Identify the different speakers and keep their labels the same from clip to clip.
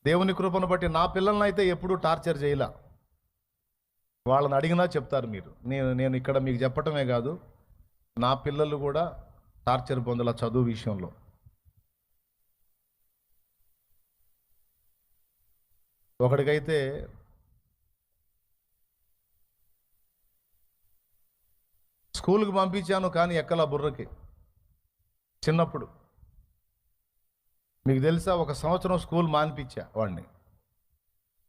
Speaker 1: దేవుని కృపను బట్టి నా పిల్లల్ని అయితే ఎప్పుడూ టార్చర్ చేయలా. వాళ్ళని అడిగినా చెప్తారు మీరు. నేను ఇక్కడ మీకు చెప్పటమే కాదు, నా పిల్లలు కూడా టార్చర్ పొందల చదువు విషయంలో. ఒకడికైతే స్కూల్కి పంపించాను కానీ ఎక్కలా బుర్రకి. చిన్నప్పుడు మీకు తెలుసా, 1 సంవత్సరం స్కూల్ మానిపించా వాడిని.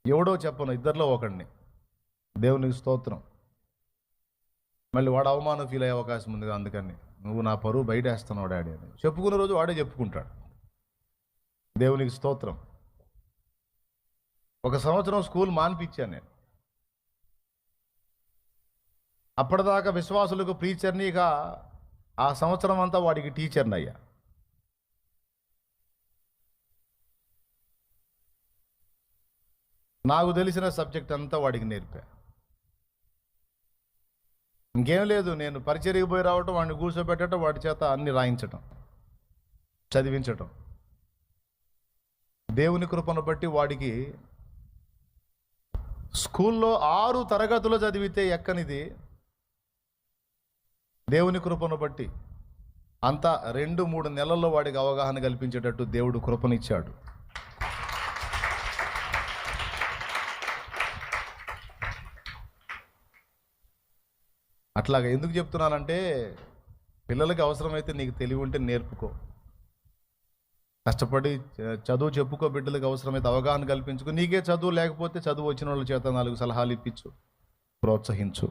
Speaker 1: ఎవడో చెప్పను, ఇద్దరిలో ఒకడిని. దేవునికి స్తోత్రం. మళ్ళీ వాడు అవమానం ఫీల్ అయ్యే అవకాశం ఉంది. అందుకని నువ్వు నా పరువు బయట వేస్తున్నావు డాడీ అని చెప్పుకునే రోజు వాడే చెప్పుకుంటాడు. దేవునికి స్తోత్రం. 1 సంవత్సరం స్కూల్ మానిపించాను నేను. అప్పటిదాకా విశ్వాసులకు ప్రీచర్ని, ఇక ఆ సంవత్సరం అంతా వాడికి టీచర్ని అయ్యా. నాకు తెలిసిన సబ్జెక్ట్ అంతా వాడికి నేర్పా. ఇంకేం లేదు, నేను పరిచర్యకు పోయి రావటం, వాడిని కూర్చోబెట్టడం, వాడి చేత అన్ని రాయించటం, చదివించటం. దేవుని కృపను బట్టి వాడికి స్కూల్లో 6 తరగతులు చదివితే ఎక్కనిది, దేవుని కృపను బట్టి అంతా 2-3 నెలల్లో వాడికి అవగాహన కల్పించేటట్టు దేవుడు కృపనిచ్చాడు. అట్లాగా ఎందుకు చెప్తున్నానంటే, పిల్లలకి అవసరమైతే నీకు తెలివి ఉంటే నేర్పుకో, కష్టపడి చదువు చెప్పుకో, బిడ్డలకు అవసరమైతే అవగాహన కల్పించుకో. నీకే చదువు లేకపోతే చదువు వచ్చిన వాళ్ళ చేత 4 సలహాలు ఇప్పించు, ప్రోత్సహించు.